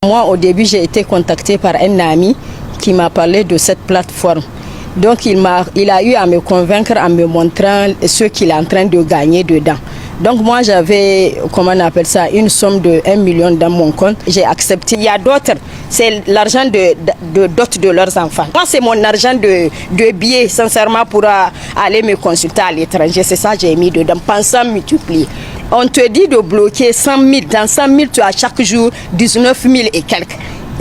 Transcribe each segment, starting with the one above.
Moi, au début, j'ai été contactée par un ami qui m'a parlé de cette plateforme. Donc, il a eu à me convaincre en me montrant ce qu'il est en train de gagner dedans. Donc, moi, j'avais, comment on appelle ça, une somme de 1 million dans mon compte. J'ai accepté. Il y a d'autres, c'est l'argent d'autres de leurs enfants. Moi, c'est mon argent de billets, sincèrement, pour aller me consulter à l'étranger. C'est ça que j'ai mis dedans, pensant multiplier. On te dit de bloquer 100 000. Dans 100 000, tu as chaque jour 19 000 et quelques.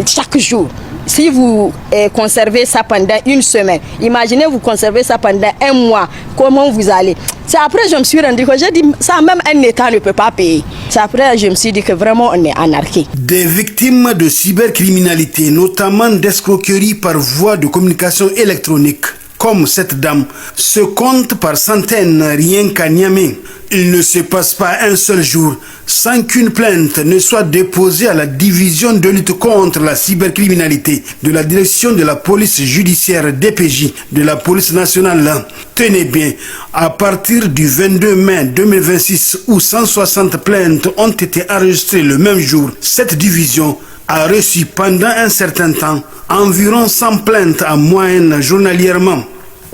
Chaque jour. Si vous conservez ça pendant une semaine, imaginez vous conservez ça pendant un mois, comment vous allez? C'est après je me suis rendu compte, j'ai dit ça même un État ne peut pas payer. C'est après je me suis dit que vraiment on est anarchique. Des victimes de cybercriminalité, notamment d'escroquerie par voie de communication électronique, comme cette dame, se comptent par centaines rien qu'à Niamey. Il ne se passe pas un seul jour sans qu'une plainte ne soit déposée à la division de lutte contre la cybercriminalité de la direction de la police judiciaire DPJ de la police nationale. Tenez bien, à partir du 22 mai 2026 où 160 plaintes ont été enregistrées le même jour, cette division a reçu pendant un certain temps environ 100 plaintes en moyenne journalièrement.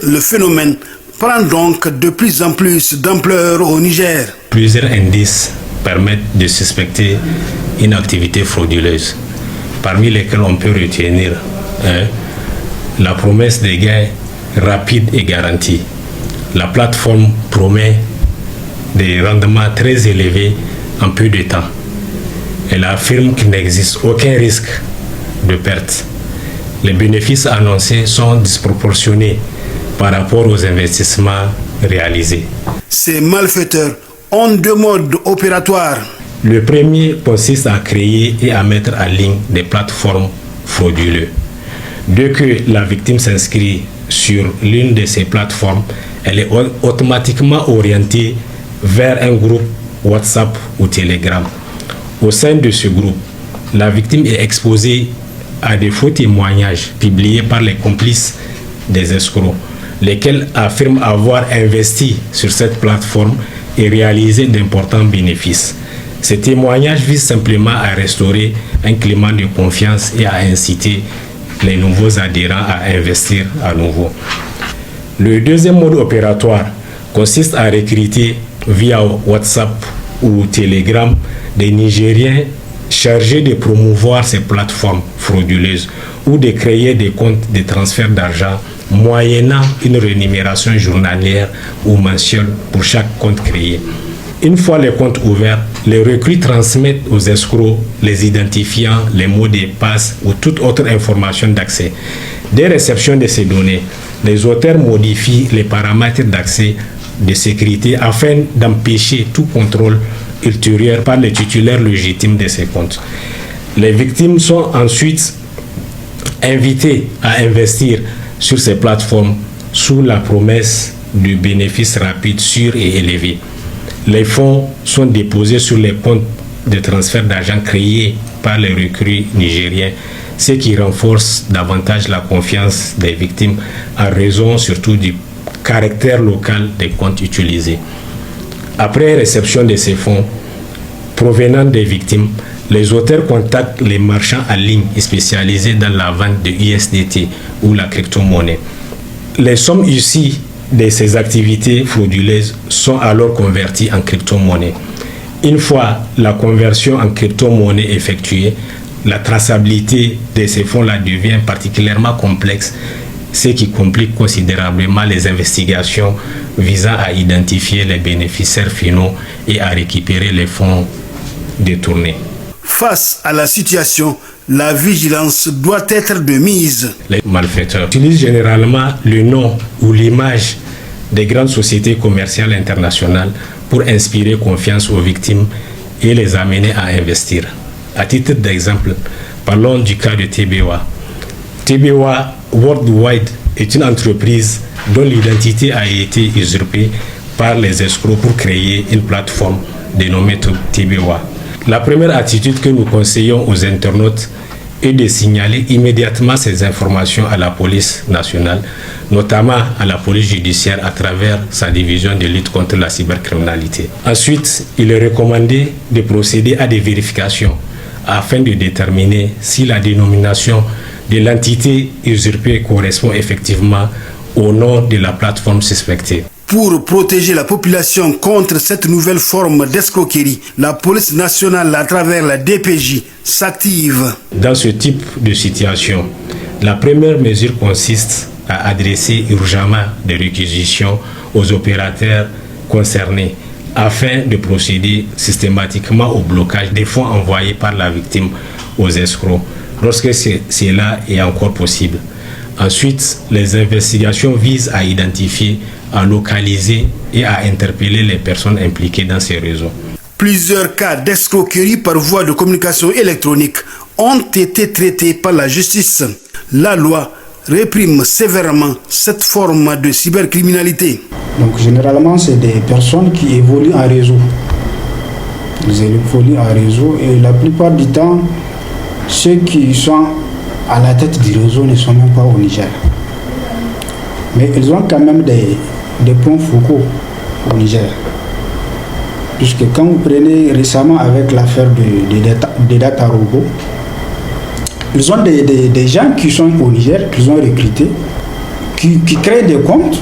Le phénomène prend donc de plus en plus d'ampleur au Niger. Plusieurs indices permettent de suspecter une activité frauduleuse, parmi lesquels on peut retenir la promesse de gains rapides et garantis. La plateforme promet des rendements très élevés en peu de temps. Elle affirme qu'il n'existe aucun risque de perte. Les bénéfices annoncés sont disproportionnés par rapport aux investissements réalisés. Ces malfaiteurs ont deux modes opératoires. Le premier consiste à créer et à mettre en ligne des plateformes frauduleuses. Dès que la victime s'inscrit sur l'une de ces plateformes, elle est automatiquement orientée vers un groupe WhatsApp ou Telegram. Au sein de ce groupe, la victime est exposée à des faux témoignages publiés par les complices des escrocs, lesquels affirment avoir investi sur cette plateforme et réalisé d'importants bénéfices. Ces témoignages visent simplement à restaurer un climat de confiance et à inciter les nouveaux adhérents à investir à nouveau. Le deuxième mode opératoire consiste à recruter via WhatsApp ou Telegram des Nigériens chargés de promouvoir ces plateformes frauduleuses ou de créer des comptes de transfert d'argent moyennant une rémunération journalière ou mensuelle pour chaque compte créé. Une fois les comptes ouverts, les recrues transmettent aux escrocs les identifiants, les mots de passe ou toute autre information d'accès. Dès réception de ces données, les auteurs modifient les paramètres d'accès de sécurité afin d'empêcher tout contrôle ultérieur par les titulaires légitimes de ces comptes. Les victimes sont ensuite invitées à investir sur ces plateformes sous la promesse de bénéfices rapides, sûrs et élevés. Les fonds sont déposés sur les comptes de transfert d'argent créés par les recrues nigériens, ce qui renforce davantage la confiance des victimes en raison surtout du caractère local des comptes utilisés. Après réception de ces fonds provenant des victimes, les auteurs contactent les marchands en ligne spécialisés dans la vente de USDT ou la crypto-monnaie. Les sommes issues de ces activités frauduleuses sont alors converties en crypto-monnaie. Une fois la conversion en crypto-monnaie effectuée, la traçabilité de ces fonds-là devient particulièrement complexe, ce qui complique considérablement les investigations visant à identifier les bénéficiaires finaux et à récupérer les fonds détournés. Face à la situation, la vigilance doit être de mise. Les malfaiteurs utilisent généralement le nom ou l'image des grandes sociétés commerciales internationales pour inspirer confiance aux victimes et les amener à investir. À titre d'exemple, parlons du cas de TBWA. TBWA Worldwide est une entreprise dont l'identité a été usurpée par les escrocs pour créer une plateforme dénommée TBWA. La première attitude que nous conseillons aux internautes est de signaler immédiatement ces informations à la police nationale, notamment à la police judiciaire à travers sa division de lutte contre la cybercriminalité. Ensuite, il est recommandé de procéder à des vérifications afin de déterminer si la dénomination de l'entité usurpée correspond effectivement au nom de la plateforme suspectée. Pour protéger la population contre cette nouvelle forme d'escroquerie, la police nationale, à travers la DPJ, s'active. Dans ce type de situation, la première mesure consiste à adresser urgemment des réquisitions aux opérateurs concernés afin de procéder systématiquement au blocage des fonds envoyés par la victime aux escrocs, lorsque cela est encore possible. Ensuite, les investigations visent à identifier, à localiser et à interpeller les personnes impliquées dans ces réseaux. Plusieurs cas d'escroquerie par voie de communication électronique ont été traités par la justice. La loi réprime sévèrement cette forme de cybercriminalité. Donc généralement, c'est des personnes qui évoluent en réseau. Ils évoluent en réseau et la plupart du temps, ceux qui sont à la tête du réseau ne sont même pas au Niger. Mais ils ont quand même des points focaux au Niger. Puisque quand vous prenez récemment avec l'affaire des data robots, ils ont des gens qui sont au Niger, qu'ils ont recrutés, qui créent des comptes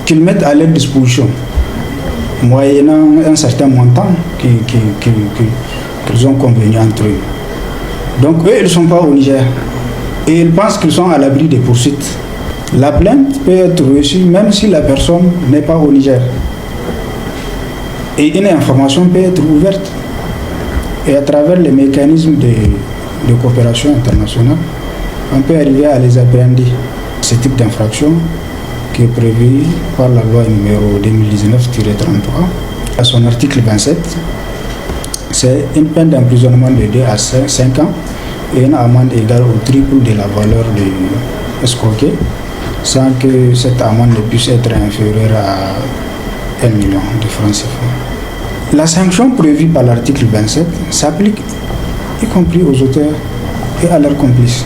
qu'ils mettent à leur disposition, moyennant un certain montant qu'ils ont convenu entre eux. Donc eux, ils ne sont pas au Niger. Et ils pensent qu'ils sont à l'abri des poursuites. La plainte peut être reçue même si la personne n'est pas au Niger. Et une information peut être ouverte. Et à travers les mécanismes de coopération internationale, on peut arriver à les appréhender. Ce type d'infraction qui est prévu par la loi numéro 2019-33, à son article 27, c'est une peine d'emprisonnement de 2 à 5 ans et une amende égale au triple de la valeur de escroqué, sans que cette amende ne puisse être inférieure à 1 million de francs CFA. La sanction prévue par l'article 27 s'applique y compris aux auteurs et à leurs complices.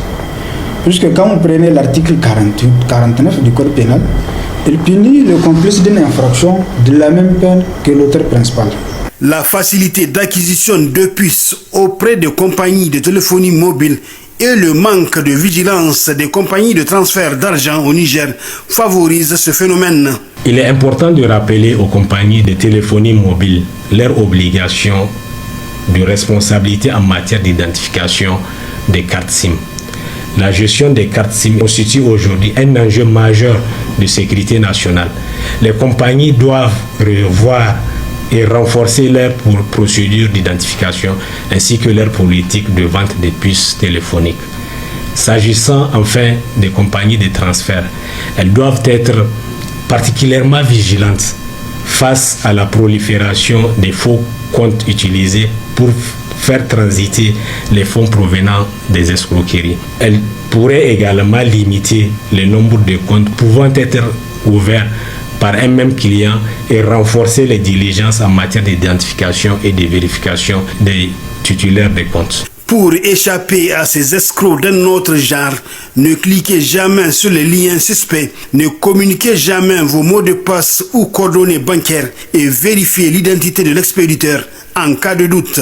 Puisque quand vous prenez l'article 49 du Code pénal, il punit le complice d'une infraction de la même peine que l'auteur principal. La facilité d'acquisition de puces auprès des compagnies de téléphonie mobile et le manque de vigilance des compagnies de transfert d'argent au Niger favorisent ce phénomène. Il est important de rappeler aux compagnies de téléphonie mobile leur obligation de responsabilité en matière d'identification des cartes SIM. La gestion des cartes SIM constitue aujourd'hui un enjeu majeur de sécurité nationale. Les compagnies doivent revoir et renforcer leurs procédures d'identification ainsi que leur politique de vente des puces téléphoniques. S'agissant enfin des compagnies de transfert, elles doivent être particulièrement vigilantes face à la prolifération des faux comptes utilisés pour faire transiter les fonds provenant des escroqueries. Elles pourraient également limiter le nombre de comptes pouvant être ouverts par un même client et renforcer les diligences en matière d'identification et de vérification des titulaires des comptes. Pour échapper à ces escrocs d'un autre genre, ne cliquez jamais sur les liens suspects, ne communiquez jamais vos mots de passe ou coordonnées bancaires et vérifiez l'identité de l'expéditeur en cas de doute.